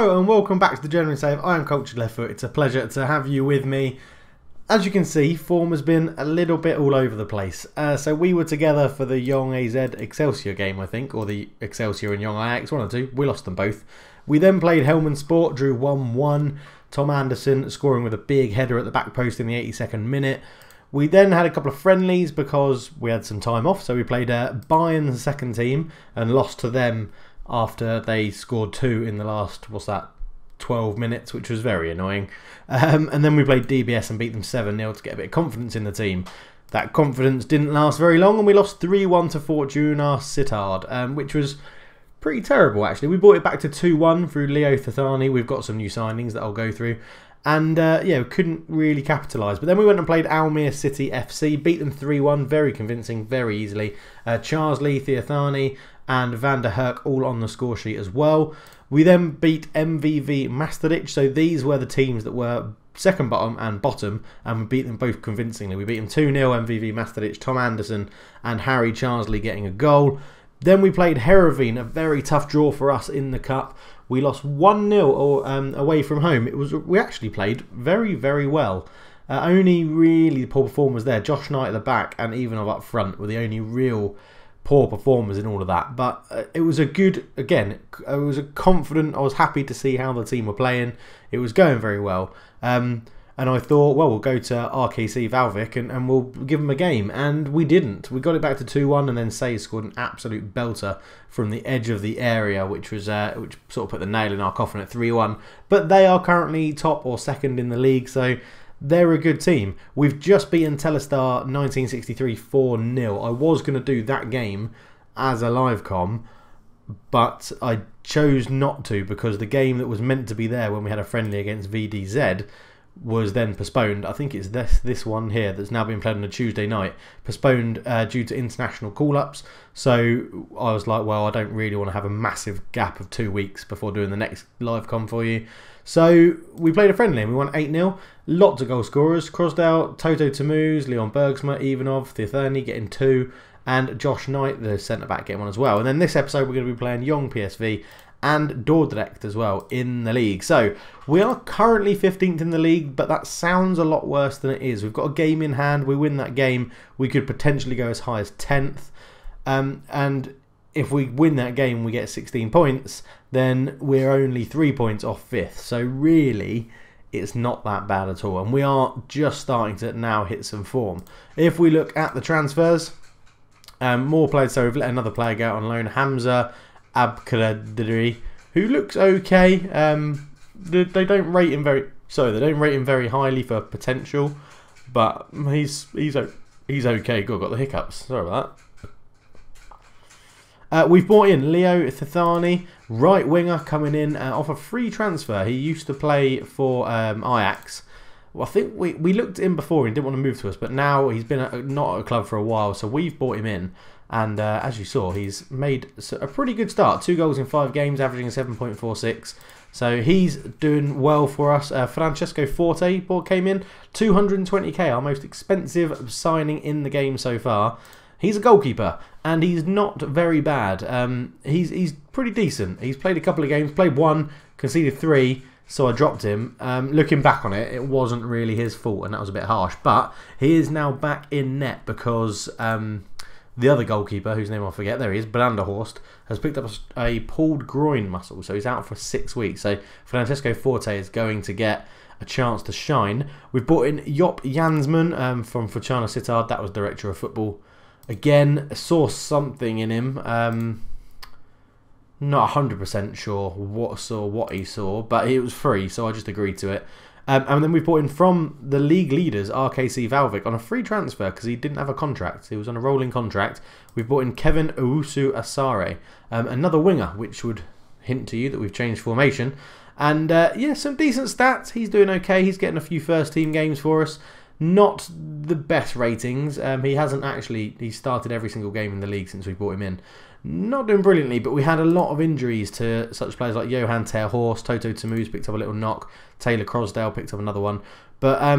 Hello and welcome back to the Journeyman Save. I am Cultured Left Foot. It's a pleasure to have you with me. As you can see, form has been a little bit all over the place. So we were together for the Jong AZ Excelsior game, I think, or the Excelsior and Jong Ajax, one or two. We lost them both. We then played Helmand Sport, drew 1-1. Tom Anderson scoring with a big header at the back post in the 82nd minute. We then had a couple of friendlies because we had some time off. So we played Bayern's second team and lost to them after they scored 2 in the last, 12 minutes, which was very annoying. And then we played DBS and beat them 7-0 to get a bit of confidence in the team. That confidence didn't last very long and we lost 3-1 to Fortuna Sittard, which was pretty terrible actually. We brought it back to 2-1 through Leo Thathani. We've got some new signings that I'll go through. And yeah, we couldn't really capitalise. But then we went and played Almere City FC, beat them 3-1, very convincing, very easily. Charles Lee, Theathani and Van der Herk all on the score sheet as well. We then beat MVV Mastadic, so these were the teams that were second bottom and bottom, and we beat them both convincingly. We beat them 2-0, MVV Mastadic, Tom Anderson and Harry Charsley getting a goal. Then we played Heerenveen, a very tough draw for us in the cup. We lost 1-0 away from home. We actually played very, very well. Only really poor performers there. Josh Knight at the back and Ivanov up front were the only real poor performers in all of that. But it was a good, again, it was a confident, I was happy to see how the team were playing. It was going very well. And I thought, well, we'll go to RKC Valvik and we'll give them a game. And we didn't. We got it back to 2-1 and then Say scored an absolute belter from the edge of the area, which was which sort of put the nail in our coffin at 3-1. But they are currently top or second in the league, so they're a good team. We've just beaten Telestar 1963 4-0. I was going to do that game as a live com, but I chose not to because the game that was meant to be there when we had a friendly against VDZ was then postponed. I think it's this one here that's now been played on a Tuesday night, postponed due to international call-ups. So I was like, well, I don't really want to have a massive gap of 2 weeks before doing the next live com for you. So we played a friendly and we won 8-0. Lots of goal scorers: Crosdale, Toto Tamuz, Leon Bergsma, Ivanov, Theathani getting 2, and Josh Knight, the centre-back, getting 1 as well. And then this episode we're going to be playing Jong PSV and Dordrecht as well in the league. So we are currently 15th in the league, but that sounds a lot worse than it is. We've got a game in hand. We win that game, we could potentially go as high as 10th. And if we win that game, we get 16 points, then we're only 3 points off 5th. So really, it's not that bad at all. And we are just starting to now hit some form. If we look at the transfers, more players. So we've let another player go out on loan, Hamza Abkadri, who looks okay. They don't rate him very. Sorry, they don't rate him very highly for potential, but he's okay. Got the hiccups. Sorry about that. We've brought in Leo Thathani, right winger, coming in off a free transfer. He used to play for Ajax. Well, I think we looked at him before and didn't want to move to us, but now he's been not at a club for a while, so we've brought him in. And as you saw, he's made a pretty good start. 2 goals in 5 games, averaging 7.46. So he's doing well for us. Francesco Forte came in, 220k, our most expensive signing in the game so far. He's a goalkeeper, and he's not very bad. He's pretty decent. He's played a couple of games, played 1, conceded 3, so I dropped him. Looking back on it, it wasn't really his fault, and that was a bit harsh. But he is now back in net because the other goalkeeper, whose name I forget, there he is, Branderhorst, has picked up a pulled groin muscle, so he's out for 6 weeks. So Francesco Forte is going to get a chance to shine. We've brought in Job Jansman from Fortuna Sittard. That was director of football. Again, saw something in him. Not 100% sure what he saw, but it was free, so I just agreed to it. And then we brought in from the league leaders, RKC Valvik, on a free transfer because he didn't have a contract. He was on a rolling contract. We've brought in Kevin Owusu Asare, another winger, which would hint to you that we've changed formation. And yeah, some decent stats. He's doing okay. He's getting a few first team games for us. Not the best ratings. He started every single game in the league since we brought him in. Not doing brilliantly, but we had a lot of injuries to such players like Johan ter Horst, Toto Tamuz picked up a little knock, Taylor Crosdale picked up another one. But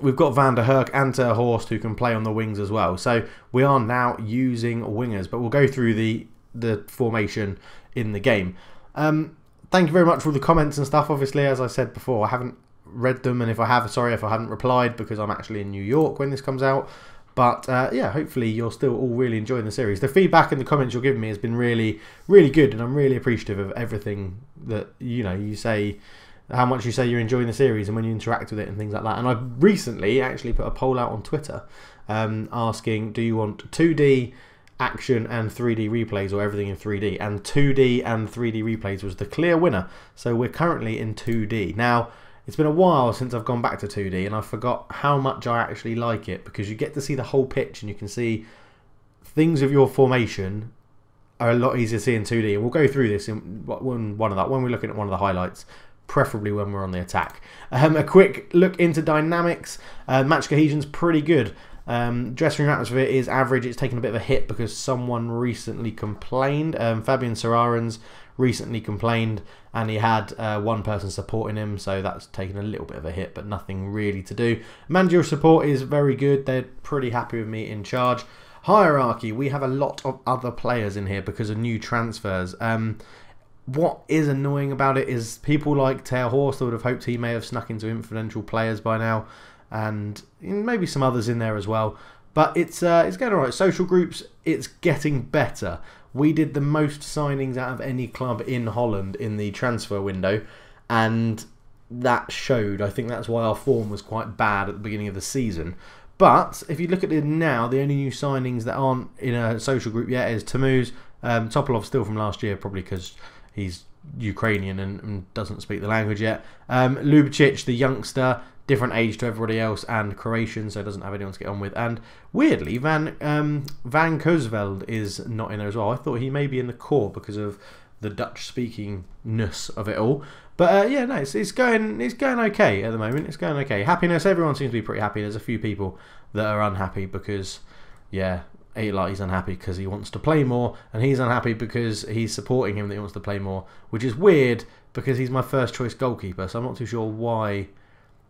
we've got Van der Herk and ter Horst who can play on the wings as well. So we are now using wingers, but we'll go through the formation in the game. thank you very much for all the comments and stuff. Obviously, as I said before, I haven't read them, and if I have, sorry if I haven't replied, because I'm actually in New York when this comes out. But yeah, hopefully you're still all really enjoying the series. The feedback and the comments you're giving me has been really, really good, and I'm really appreciative of everything that you say, how much you say you're enjoying the series and when you interact with it and things like that. And I recently actually put a poll out on Twitter asking, do you want 2D action and 3D replays or everything in 3D? And 2D and 3D replays was the clear winner. So we're currently in 2D. Now, it's been a while since I've gone back to 2D, and I forgot how much I actually like it, because you get to see the whole pitch and you can see things of your formation are a lot easier to see in 2D. And we'll go through this in when we're looking at one of the highlights, preferably when we're on the attack. A quick look into dynamics. Match cohesion's pretty good. Dressing room atmosphere is average. It's taken a bit of a hit because someone recently complained. Fabian Sararans recently complained, and he had one person supporting him, so that's taken a little bit of a hit, but nothing really to do. Managerial support is very good. They're pretty happy with me in charge. Hierarchy, we have a lot of other players in here because of new transfers. What is annoying about it is people like Ter Horst, I would have hoped he may have snuck into influential players by now, and maybe some others in there as well. But it's going alright. Social groups, it's getting better. We did the most signings out of any club in Holland in the transfer window, and that showed. I think that's why our form was quite bad at the beginning of the season. But if you look at it now, the only new signings that aren't in a social group yet is Tamuz. Topolov still from last year, probably because he's Ukrainian and doesn't speak the language yet. Ljubicic, the youngster, different age to everybody else, and Croatian, so doesn't have anyone to get on with. And weirdly, Van Koosveld is not in there as well. I thought he may be in the core because of the Dutch speakingness of it all. But yeah, no, it's going okay at the moment. It's going okay. Happiness, everyone seems to be pretty happy. There's a few people that are unhappy because, yeah, he's unhappy because he wants to play more, and he's unhappy because he's supporting him that he wants to play more, which is weird because he's my first choice goalkeeper, so I'm not too sure why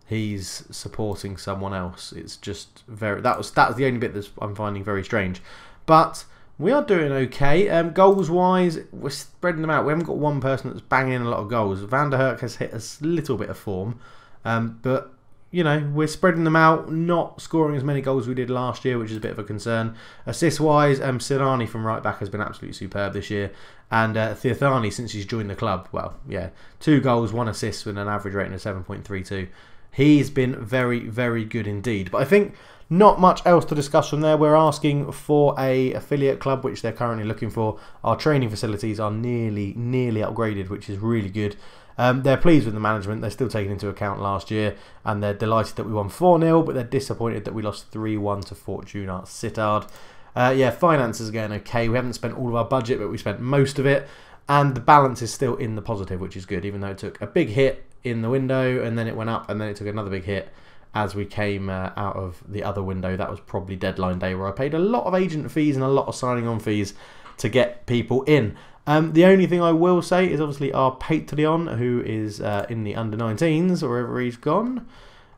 he's supporting someone else. It's just that's the only bit that I'm finding very strange. But we are doing okay. Goals wise, we're spreading them out. We haven't got one person that's banging in a lot of goals. Van der Herk has hit a little bit of form, but we're spreading them out, not scoring as many goals as we did last year, which is a bit of a concern. Assist-wise, Sirani from right-back has been absolutely superb this year. And Theothani, since he's joined the club, well, yeah, 2 goals, 1 assist with an average rating of 7.32. He's been very, very good indeed. But I think not much else to discuss from there. We're asking for a affiliate club, which they're currently looking for. Our training facilities are nearly upgraded, which is really good. They're pleased with the management. They're still taking into account last year, and they're delighted that we won 4-0, but they're disappointed that we lost 3-1 to Fortuna Sittard. Yeah, finances are going okay. We haven't spent all of our budget, but we spent most of it, and the balance is still in the positive, which is good, even though it took a big hit in the window, and then it went up, and then it took another big hit as we came out of the other window. That was probably deadline day, where I paid a lot of agent fees and a lot of signing on fees to get people in. The only thing I will say is obviously our Patreon, who is in the under-19s, wherever he's gone.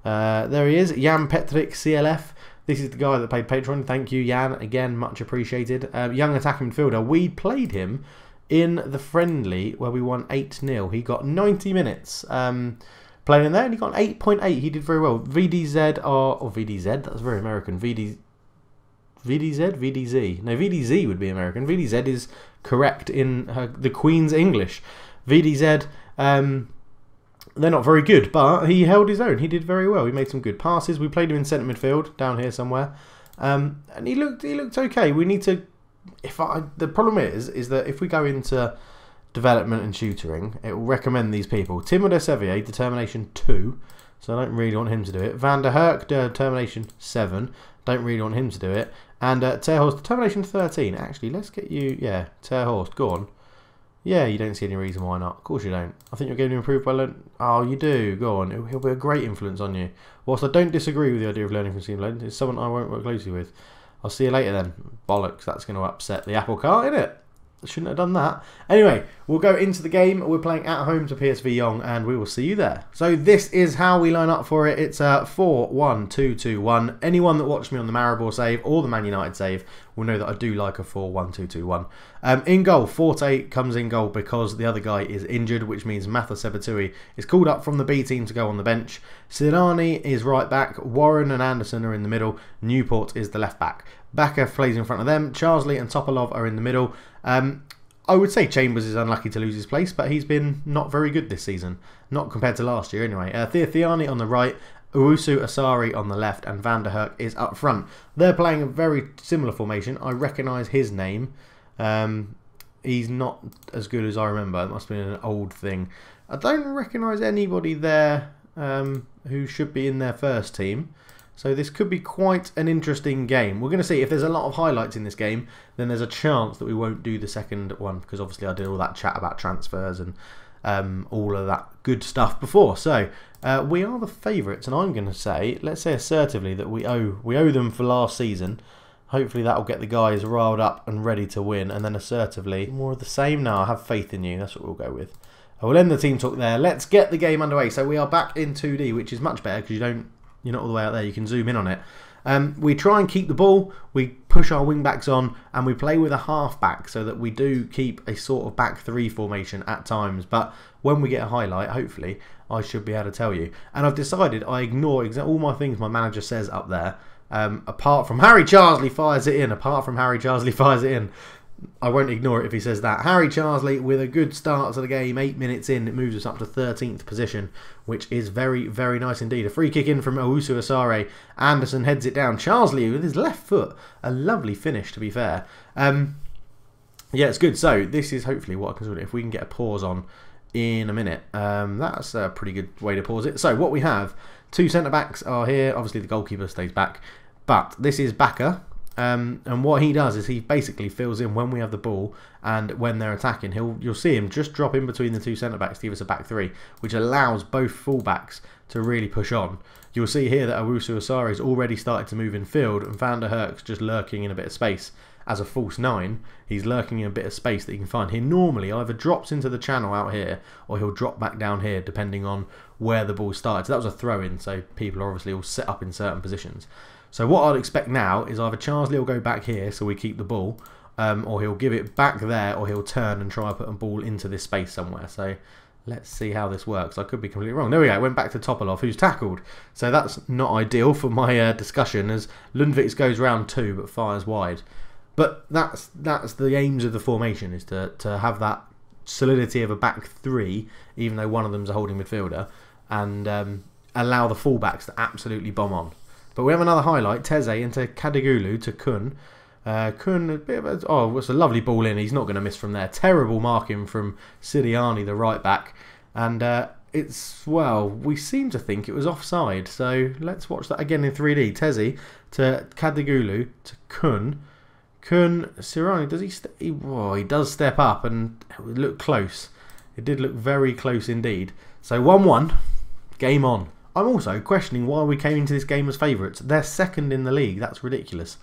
There he is, Jan Petrick, CLF. This is the guy that played Patreon. Thank you, Jan. Again, much appreciated. Young attacking midfielder. We played him in the friendly where we won 8-0. He got 90 minutes playing in there, and he got an 8.8. He did very well. VDZ, or VDZ, that's very American. VDZ? VDZ. No, VDZ would be American. VDZ is correct in the Queen's English. VDZ, they're not very good, but he held his own. He did very well. He made some good passes. We played him in centre midfield, down here somewhere. And he looked okay. We need to... the problem is that if we go into development and tutoring, it will recommend these people. Timur Sevier, determination 2, so I don't really want him to do it. Van der Herk, determination 7, don't really want him to do it. And Ter Horst, determination 13. Actually, let's get you, yeah, Ter Horst, go on. Yeah, you don't see any reason why not. Of course you don't. I think you're going to improve by learning. Oh, you do. Go on. He'll be a great influence on you. Whilst I don't disagree with the idea of learning from seeing learning, it's someone I won't work closely with. I'll see you later then. Bollocks, that's going to upset the apple cart, isn't it? Shouldn't have done that. Anyway, we'll go into the game. We're playing at home to PSV Jong, and we will see you there. So this is how we line up for it. It's 4-1-2-2-1. Anyone that watched me on the Maribor save or the Man United save will know that I do like a 4-1-2-2-1. In goal, Forte comes in goal because the other guy is injured, which means Matha Sebatui is called up from the B team to go on the bench. Sirani is right back, Warren and Anderson are in the middle, Newport is the left back. Baka plays in front of them, Charsley and Topalov are in the middle. I would say Chambers is unlucky to lose his place, but he's been not very good this season. Not compared to last year anyway. Theathiani on the right, Owusu Asari on the left, and Van der Herk is up front. They're playing a very similar formation. I recognise his name. He's not as good as I remember. It must have been an old thing. I don't recognise anybody there who should be in their first team. So this could be quite an interesting game. We're going to see if there's a lot of highlights in this game, then there's a chance that we won't do the second one, because obviously I did all that chat about transfers and all of that good stuff before. So we are the favourites, and I'm going to say, let's say assertively, that we owe them for last season. Hopefully that will get the guys riled up and ready to win, and then assertively, more of the same. Now I have faith in you. That's what we'll go with. I will end the team talk there. Let's get the game underway. So we are back in 2D, which is much better because you're not all the way out there, you can zoom in on it. We try and keep the ball, we push our wing backs on, and we play with a half back so that we do keep a sort of back three formation at times. But when we get a highlight, hopefully, I should be able to tell you. And I've decided I ignore all my things my manager says up there, apart from Harry Charsley fires it in. I won't ignore it if he says that. Harry Charsley with a good start to the game, 8 minutes in, it moves us up to 13th position, which is very, very nice indeed. A free kick in from Owusu Asare. Anderson heads it down. Charsley with his left foot. A lovely finish, to be fair. Yeah, it's good. So this is hopefully what I can do. If we can get a pause on in a minute, that's a pretty good way to pause it. So what we have, two centre-backs are here. Obviously the goalkeeper stays back. But this is Baka. And what he does is he basically fills in when we have the ball and when they're attacking. You'll see him just drop in between the two centre-backs to give us a back three, which allows both full-backs to really push on. You'll see here that Owusu Asare has already started to move in field, and Van der Herk's just lurking in a bit of space. As a false nine, he's lurking in a bit of space that he can find. He normally either drops into the channel out here, or he'll drop back down here, depending on where the ball started. So that was a throw-in, so people are obviously all set up in certain positions. So what I'd expect now is either Charsley will go back here so we keep the ball, or he'll give it back there, or he'll turn and try and put a ball into this space somewhere. So let's see how this works. I could be completely wrong. There we go. It went back to Topalov, who's tackled. So that's not ideal for my discussion, as Lundviks goes round two but fires wide. But that's the aims of the formation, is to have that solidity of a back three, even though one of them's a holding midfielder, and allow the fullbacks to absolutely bomb on. But we have another highlight. Teze into Kadigulu to Kun. Kun, a bit of a... Oh, it's a lovely ball in. He's not going to miss from there. Terrible marking from Siriani, the right back. And it's... Well, we seem to think it was offside. So let's watch that again in 3D. Teze to Kadigulu to Kun. Kun, Siriani, does he... he does step up and look close. It did look very close indeed. So 1-1. Game on. I'm also questioning why we came into this game as favourites. They're second in the league. That's ridiculous.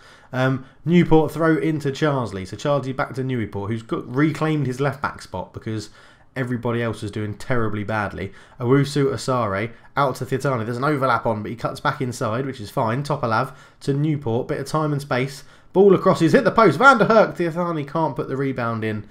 Newport throw into Charsley. So Charsley back to Newport, who's reclaimed his left-back spot because everybody else is doing terribly badly. Owusu Asare out to Thitani. There's an overlap on, but he cuts back inside, which is fine. Topalav to Newport. Bit of time and space. Ball across. He's hit the post. Van der Herk. Thitani can't put the rebound in.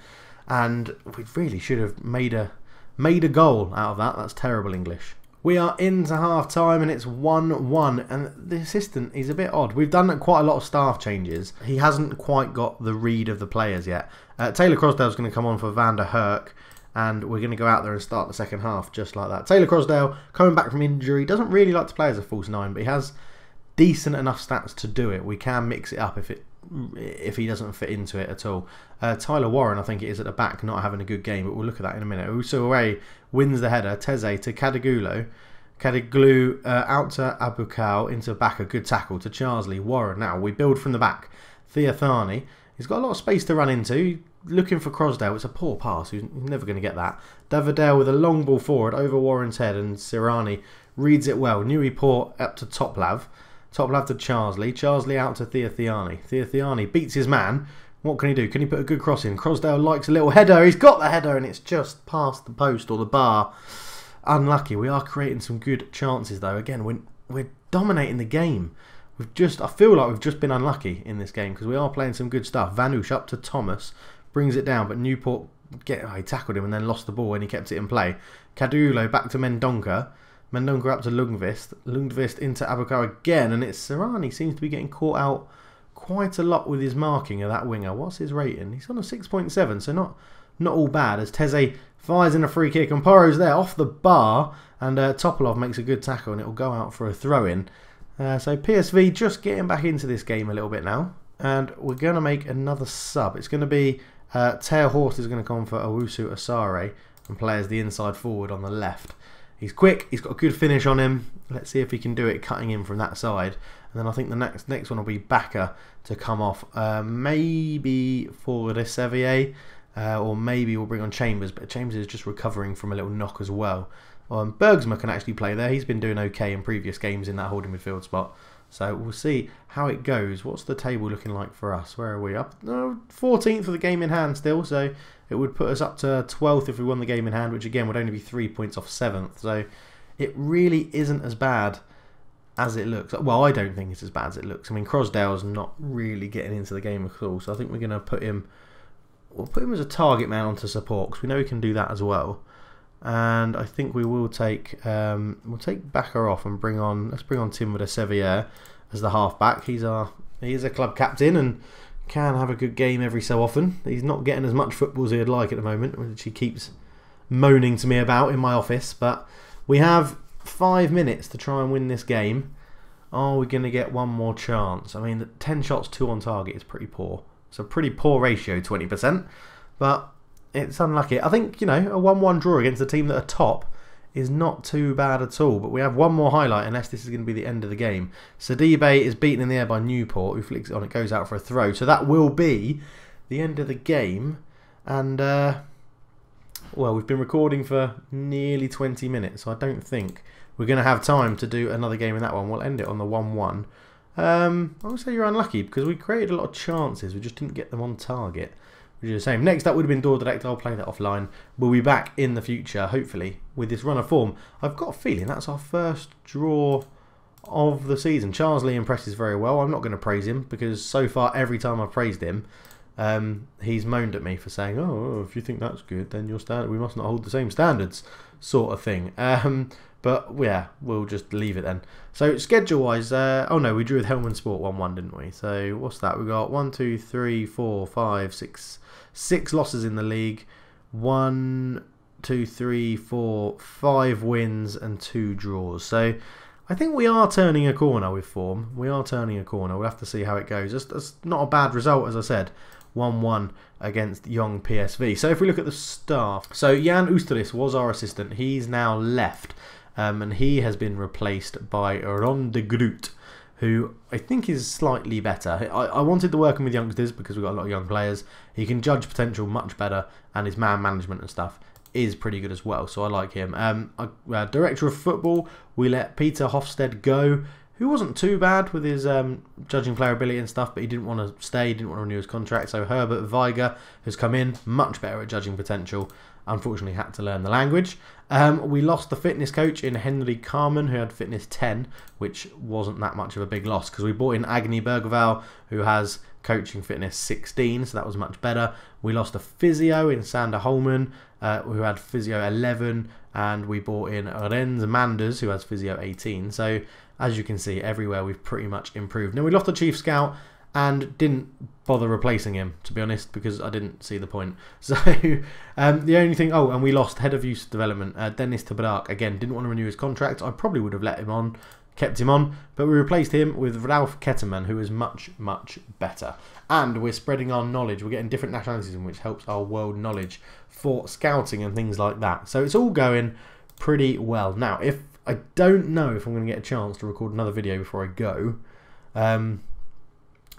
And we really should have made a goal out of that. That's terrible English. We are into half-time and it's 1-1, and the assistant is a bit odd. We've done quite a lot of staff changes. He hasn't quite got the read of the players yet. Taylor Crosdale's going to come on for Van der Herk, and we're going to go out there and start the second half just like that. Taylor Crosdale, coming back from injury, doesn't really like to play as a false nine, but he has decent enough stats to do it. We can mix it up if he doesn't fit into it at all. Tyler Warren, I think it is, at the back, not having a good game, but we'll look at that in a minute. Usuare wins the header. Teze to Kadigulu. Kadiglu out to Abukal into Baka. Good tackle to Charsley. Warren now. We build from the back. Theathani. He's got a lot of space to run into. Looking for Crosdale. It's a poor pass. He's never going to get that. Davidale with a long ball forward over Warren's head, and Sirani reads it well. Newport up to Toplav. Toplav to Charsley. Charsley out to Theathiani. Theathiani beats his man. What can he do? Can he put a good cross in? Crosdale likes a little header. He's got the header and it's just past the post or the bar. Unlucky. We are creating some good chances though. Again, we're dominating the game. I feel like we've just been unlucky in this game because we are playing some good stuff. Vanush up to Thomas, brings it down, but Newport he tackled him and then lost the ball and he kept it in play. Cadulo back to Mendonca. Mendonca up to Lundqvist. Lundqvist into Abukar again, and it's Serrani seems to be getting caught out quite a lot with his marking of that winger. What's his rating? He's on a 6.7, so not all bad, as Teze fires in a free kick and Poro's there off the bar, and Topolov makes a good tackle and it will go out for a throw-in. So PSV just getting back into this game a little bit now, and we're going to make another sub. It's going to be Teo Horst is going to come for Owusu Asare and play as the inside forward on the left. He's quick, he's got a good finish on him. Let's see if he can do it cutting in from that side. And then I think the next one will be Bakker to come off. Maybe for Resevier, or maybe we'll bring on Chambers, but Chambers is just recovering from a little knock as well. Bergsma can actually play there. He's been doing okay in previous games in that holding midfield spot. So we'll see how it goes. What's the table looking like for us? Where are we? Up 14th for the game in hand still, so it would put us up to 12th if we won the game in hand, which again would only be 3 points off 7th. So it really isn't as bad as it looks. Well, I don't think it's as bad as it looks. I mean, Crosdale's not really getting into the game at all, so I think we're going to put him. We'll put him as a target man onto support because we know he can do that as well. And I think we will take we'll take Bakker off and let's bring on Tim Sevier as the halfback. He is a club captain and can have a good game every so often. He's not getting as much football as he'd like at the moment, which he keeps moaning to me about in my office. But we have 5 minutes to try and win this game. Are we going to get one more chance? I mean, 10 shots, 2 on target is pretty poor. It's a pretty poor ratio, 20%. But it's unlucky. I think, you know, a 1-1 draw against a team that are top is not too bad at all. But we have one more highlight, unless this is going to be the end of the game. Sidibe is beaten in the air by Newport, who flicks it on. It goes out for a throw. So that will be the end of the game. And, well, we've been recording for nearly 20 minutes. So I don't think we're going to have time to do another game in that one. We'll end it on the 1-1. I would say you're unlucky because we created a lot of chances. We just didn't get them on target. Which is the same. Next up would have been Dordrecht. I'll play that offline. We'll be back in the future, hopefully, with this run of form. I've got a feeling that's our first draw of the season. Charles Lee impresses very well. I'm not going to praise him because so far, every time I've praised him, he's moaned at me for saying, "Oh, if you think that's good, then we must not hold the same standards," sort of thing. But yeah, we'll just leave it then. So schedule-wise, oh no, we drew with Helmand Sport 1-1, didn't we? So what's that? We got 1, 2, 3, 4, 5, 6 losses in the league. 1, 2, 3, 4, 5 wins and 2 draws. So I think we are turning a corner with form. We are turning a corner. We'll have to see how it goes. That's not a bad result, as I said. 1-1 against Young PSV. So if we look at the staff, so Jan Oosteris was our assistant. He's now left. And he has been replaced by Ron de Groot, who I think is slightly better. I wanted to work with youngsters because we've got a lot of young players. He can judge potential much better, and his man management and stuff is pretty good as well, so I like him. Director of football, we let Peter Hofstede go, who wasn't too bad with his judging player ability and stuff, but he didn't want to stay, didn't want to renew his contract. So Herbert Weiger has come in, much better at judging potential. Unfortunately had to learn the language. We lost the fitness coach in Henry Carmen, who had fitness 10, which wasn't that much of a big loss because we brought in Agni Bergval, who has coaching fitness 16, so that was much better. We lost a physio in Sander Holman, who had physio 11, and we brought in Renz Manders, who has physio 18. So as you can see, everywhere we've pretty much improved. Now we lost the chief scout and didn't bother replacing him, to be honest, because I didn't see the point. So the only thing, oh, and we lost head of youth development, Dennis Tabrak. Again, didn't want to renew his contract. I probably would have let him on, kept him on, but we replaced him with Ralph Ketterman, who is much, much better. And we're spreading our knowledge. We're getting different nationalities, which helps our world knowledge for scouting and things like that. So it's all going pretty well. Now, if I don't know if I'm going to get a chance to record another video before I go.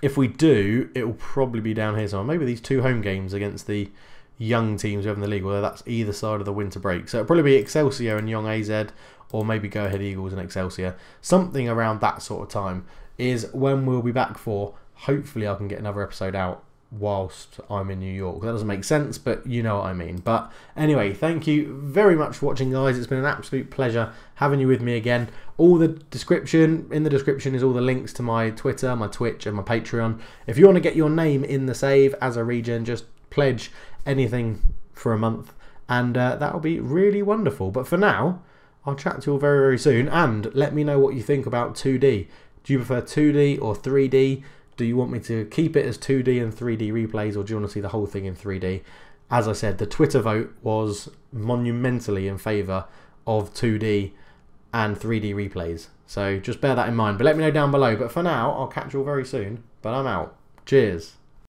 If we do, it will probably be down here somewhere. Maybe these 2 home games against the young teams we have in the league, whether that's either side of the winter break. So it'll probably be Excelsior and Young AZ, or maybe Go Ahead Eagles and Excelsior. Something around that sort of time is when we'll be back for. Hopefully I can get another episode out whilst I'm in New York. That doesn't make sense, but you know what I mean. But anyway, thank you very much for watching, guys. It's been an absolute pleasure having you with me again. In the description is all the links to my Twitter, my Twitch, and my Patreon. If you want to get your name in the save as a region, just pledge anything for a month, and that'll be really wonderful. But for now, I'll chat to you all very, very soon, and let me know what you think about 2D. Do you prefer 2D or 3D? Do you want me to keep it as 2D and 3D replays, or do you want to see the whole thing in 3D? As I said, the Twitter vote was monumentally in favour of 2D and 3D replays. So just bear that in mind. But let me know down below. But for now, I'll catch you all very soon. But I'm out. Cheers.